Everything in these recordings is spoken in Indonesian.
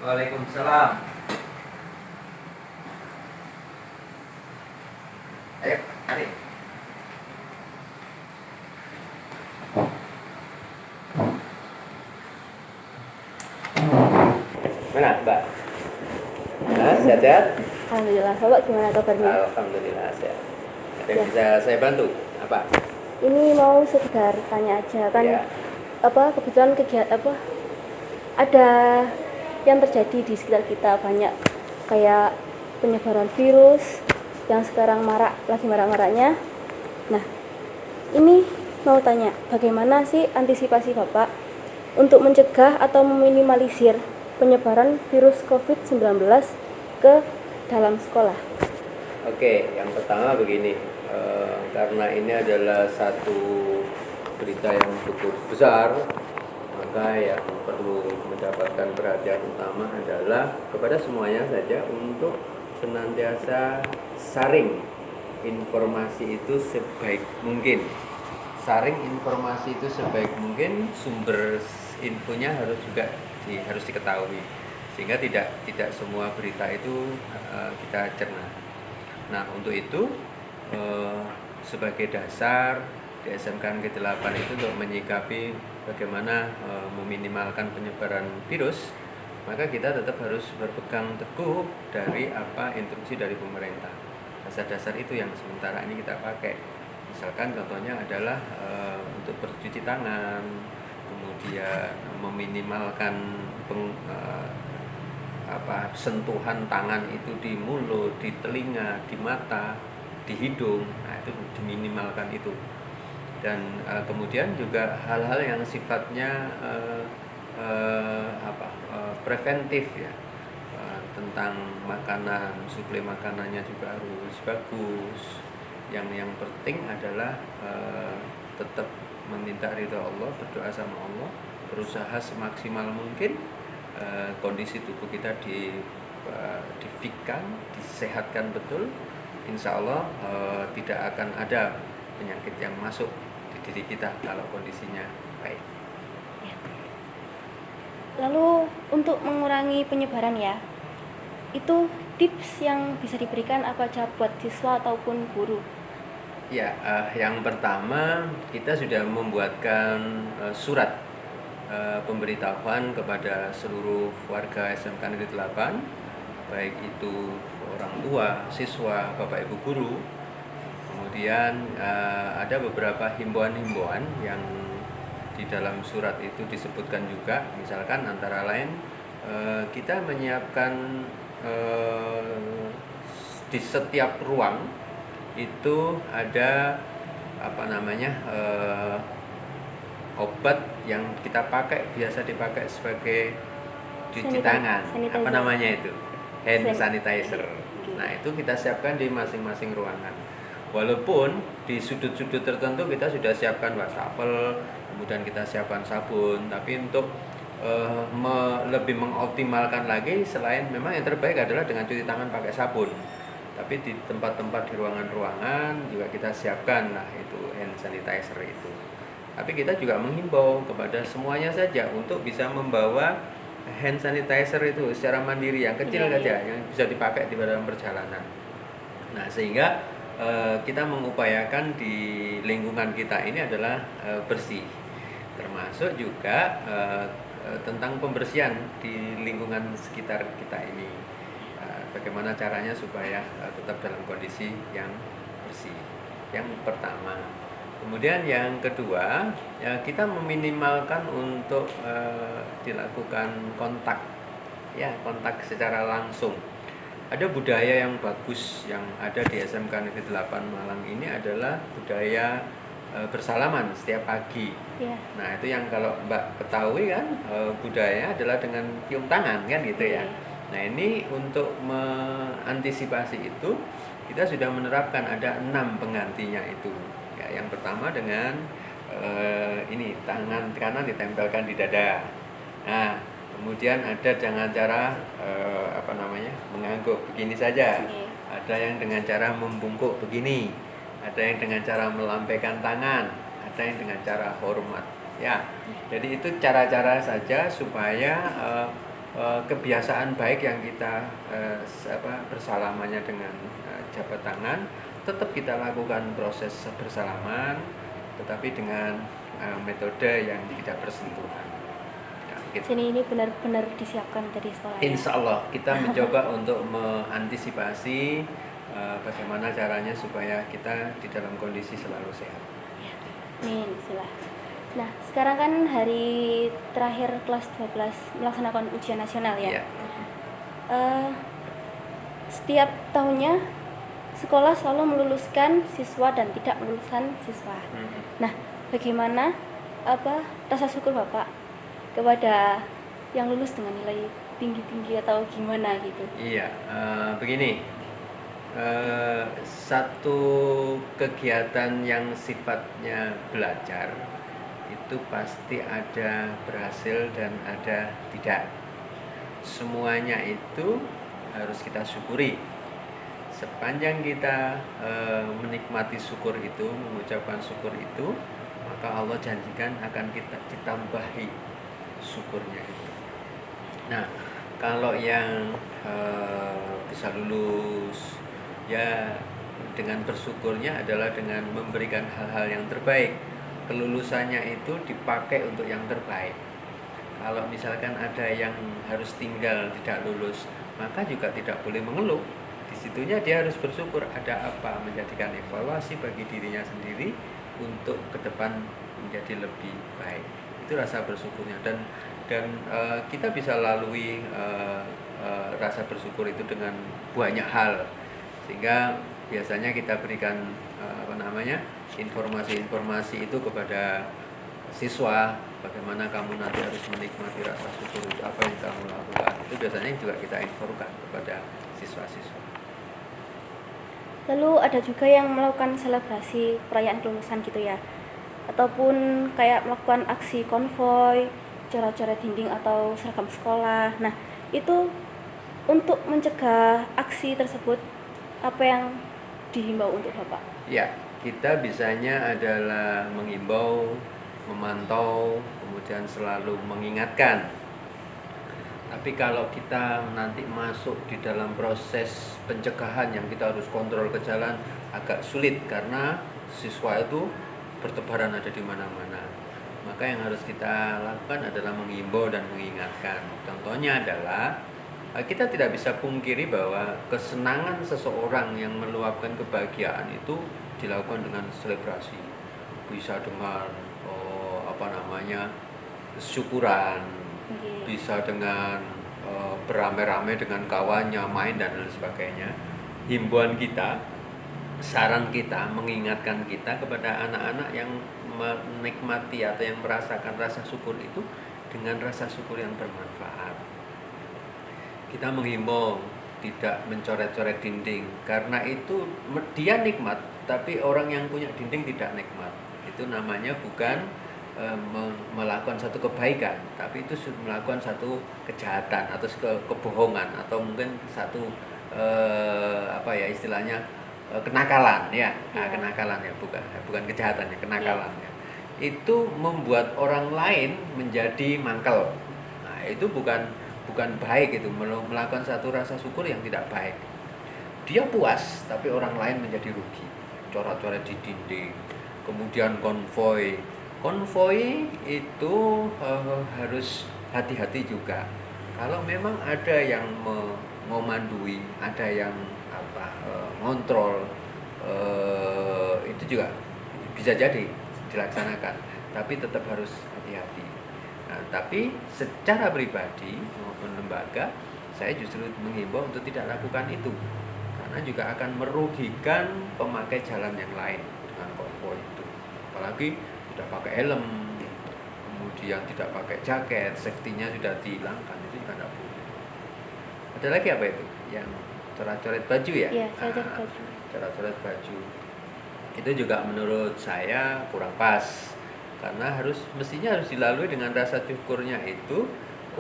Waalaikumsalam. Ayo, mari. Mana, Mbak? Nah, sehat-sehat? Alhamdulillah, Bapak gimana kabarnya? Alhamdulillah sehat. Ada yang Ya. bisa saya bantu? Apa? Ini mau sekedar tanya aja kan, Ya. kebetulan ada yang terjadi di sekitar kita banyak kayak penyebaran virus yang sekarang lagi marak-maraknya. Nah, ini mau tanya, bagaimana sih antisipasi Bapak untuk mencegah atau meminimalisir penyebaran virus COVID-19 ke dalam sekolah? Oke, yang pertama begini, karena ini adalah satu berita yang cukup besar, maka yang perlu mendapatkan perhatian utama adalah kepada semuanya saja untuk senantiasa saring informasi itu sebaik mungkin. Saring informasi itu sebaik mungkin, sumber infonya harus diketahui, sehingga tidak semua berita itu kita cerna. Nah, untuk itu sebagai dasar di SMK Negeri 8 itu untuk menyikapi bagaimana meminimalkan penyebaran virus, maka kita tetap harus berpegang teguh dari apa instruksi dari pemerintah. Dasar-dasar itu yang sementara ini kita pakai. Misalkan contohnya adalah untuk bercuci tangan, kemudian meminimalkan sentuhan tangan itu di mulut, di telinga, di mata, di hidung. Nah, itu diminimalkan itu. Dan kemudian juga hal-hal yang sifatnya preventif ya, tentang makanan, suplai makanannya juga harus bagus. Yang penting adalah tetap meminta ridha Allah, berdoa sama Allah, berusaha semaksimal mungkin kondisi tubuh kita difikkan, disehatkan betul. Insya Allah tidak akan ada penyakit yang masuk di diri kita kalau kondisinya baik. Lalu untuk mengurangi penyebaran ya, itu tips yang bisa diberikan apa aja buat siswa ataupun guru? Ya, yang pertama kita sudah membuatkan surat pemberitahuan kepada seluruh warga SMK Negeri 8, baik itu orang tua, siswa, bapak ibu guru. Kemudian ada beberapa himbauan-himbauan yang di dalam surat itu disebutkan juga, misalkan antara lain kita menyiapkan di setiap ruang itu ada obat yang kita pakai, biasa dipakai sebagai cuci tangan, apa namanya itu, hand sanitizer. Nah, itu kita siapkan di masing-masing ruangan. Walaupun di sudut-sudut tertentu kita sudah siapkan wastafel, kemudian kita siapkan sabun, tapi untuk lebih mengoptimalkan lagi, selain memang yang terbaik adalah dengan cuci tangan pakai sabun, tapi di tempat-tempat di ruangan-ruangan juga kita siapkan lah itu hand sanitizer itu. Tapi kita juga menghimbau kepada semuanya saja untuk bisa membawa hand sanitizer itu secara mandiri, yang kecil saja, yang bisa dipakai di dalam perjalanan. Nah, sehingga kita mengupayakan di lingkungan kita ini adalah bersih, termasuk juga tentang pembersihan di lingkungan sekitar kita ini. Bagaimana caranya supaya tetap dalam kondisi yang bersih. Yang pertama. Kemudian yang kedua, ya, kita meminimalkan untuk dilakukan kontak, ya, kontak secara langsung. Ada budaya yang bagus yang ada di SMK Negeri 8 Malang ini adalah budaya bersalaman setiap pagi. Ya. Nah, itu yang kalau Mbak ketahui kan, budaya adalah dengan cium tangan kan gitu ya. Nah, ini untuk mengantisipasi itu kita sudah menerapkan ada 6 penggantinya itu. Ya, yang pertama dengan ini tangan kanan ditempelkan di dada. Nah, kemudian ada dengan cara mengangguk begini saja. Ada yang dengan cara membungkuk begini. Ada yang dengan cara melambaikan tangan. Ada yang dengan cara hormat. Ya, jadi itu cara-cara saja supaya kebiasaan baik yang kita bersalamannya dengan jabat tangan, tetap kita lakukan proses bersalaman, tetapi dengan metode yang tidak bersentuhan. Ya, gitu. Sini ini benar-benar disiapkan dari sekolah. Insya Allah kita mencoba untuk mengantisipasi bagaimana caranya supaya kita di dalam kondisi selalu sehat. Amin, bismillah. Nah, sekarang kan hari terakhir kelas 12 melaksanakan ujian nasional ya. Ya. Setiap tahunnya sekolah selalu meluluskan siswa dan tidak meluluskan siswa. Nah, bagaimana rasa syukur Bapak kepada yang lulus dengan nilai tinggi-tinggi atau gimana gitu? Iya, begini. Satu kegiatan yang sifatnya belajar itu pasti ada berhasil dan ada tidak. Semuanya itu harus kita syukuri. Sepanjang kita menikmati syukur itu, mengucapkan syukur itu, maka Allah janjikan akan kita ditambahi syukurnya itu. Nah, kalau yang bisa lulus, ya dengan bersyukurnya adalah dengan memberikan hal-hal yang terbaik. Kelulusannya itu dipakai untuk yang terbaik. Kalau misalkan ada yang harus tinggal tidak lulus, maka juga tidak boleh mengeluh. Disitunya dia harus bersyukur ada apa, menjadikan evaluasi bagi dirinya sendiri untuk ke depan menjadi lebih baik. Itu rasa bersyukurnya, dan kita bisa lalui rasa bersyukur itu dengan banyak hal, sehingga biasanya kita berikan informasi-informasi itu kepada siswa, bagaimana kamu nanti harus menikmati rasa syukur itu, apa yang kamu lakukan, itu biasanya juga kita infokan kepada siswa-siswa. Lalu ada juga yang melakukan selebrasi perayaan kelulusan gitu ya, ataupun kayak melakukan aksi konvoy, coret-coret dinding atau seragam sekolah. Nah, itu untuk mencegah aksi tersebut, apa yang dihimbau untuk Bapak? Ya, kita bisanya adalah mengimbau, memantau, kemudian selalu mengingatkan. Tapi kalau kita nanti masuk di dalam proses pencegahan yang kita harus kontrol ke jalan, agak sulit karena siswa itu bertebaran ada di mana-mana. Maka yang harus kita lakukan adalah mengimbau dan mengingatkan. Contohnya adalah kita tidak bisa pungkiri bahwa kesenangan seseorang yang meluapkan kebahagiaan itu dilakukan dengan selebrasi, bisa dengan syukuran, bisa dengan beramai-ramai dengan kawannya, main dan lain sebagainya. Himbauan kita, saran kita, mengingatkan kita kepada anak-anak yang menikmati atau yang merasakan rasa syukur itu dengan rasa syukur yang bermanfaat. Kita menghimbau tidak mencoret-coret dinding, karena itu dia nikmat, tapi orang yang punya dinding tidak nikmat. Itu namanya bukan melakukan satu kebaikan, tapi itu melakukan satu kejahatan atau kebohongan, atau mungkin satu istilahnya kenakalan ya. Kenakalan ya, bukan kejahatan ya, kenakalan ya. Itu membuat orang lain menjadi mangkel. Nah, itu bukan baik, itu melakukan satu rasa syukur yang tidak baik. Dia puas tapi orang lain menjadi rugi. Coret-coret di dinding, kemudian konvoy itu harus hati-hati juga. Kalau memang ada yang memandui, ada yang ngontrol, itu juga bisa jadi dilaksanakan, tapi tetap harus hati-hati. Nah, tapi secara pribadi maupun lembaga, saya justru menghimbau untuk tidak lakukan itu, karena juga akan merugikan pemakai jalan yang lain dengan konvoy itu. Apalagi tidak pakai helm, kemudian tidak pakai jaket, safety-nya sudah dihilangkan, itu juga tidak boleh. Ada lagi apa itu? Yang coret-coret baju ya? Iya, coret-coret baju. Coret-coret baju. Itu juga menurut saya kurang pas, karena mestinya harus dilalui dengan rasa syukurnya itu.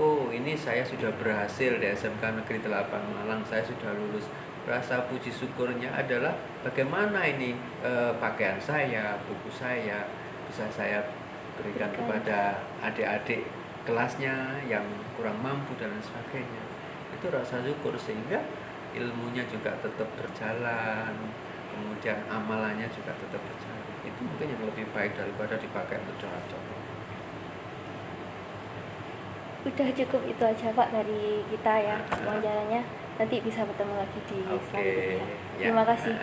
Oh, ini saya sudah berhasil di SMK Negeri 8 Malang, saya sudah lulus. Rasa puji syukurnya adalah bagaimana ini pakaian saya, buku saya bisa saya berikan kepada adik-adik kelasnya yang kurang mampu dan lain sebagainya. Itu rasa syukur sehingga ilmunya juga tetap berjalan, kemudian amalannya juga tetap berjalan. Itu mungkin yang lebih baik daripada dipakai untuk cocok. Udah cukup itu aja Pak dari kita ya wawancaranya. Nanti bisa bertemu lagi di Oke, selanjutnya. ya. Terima kasih.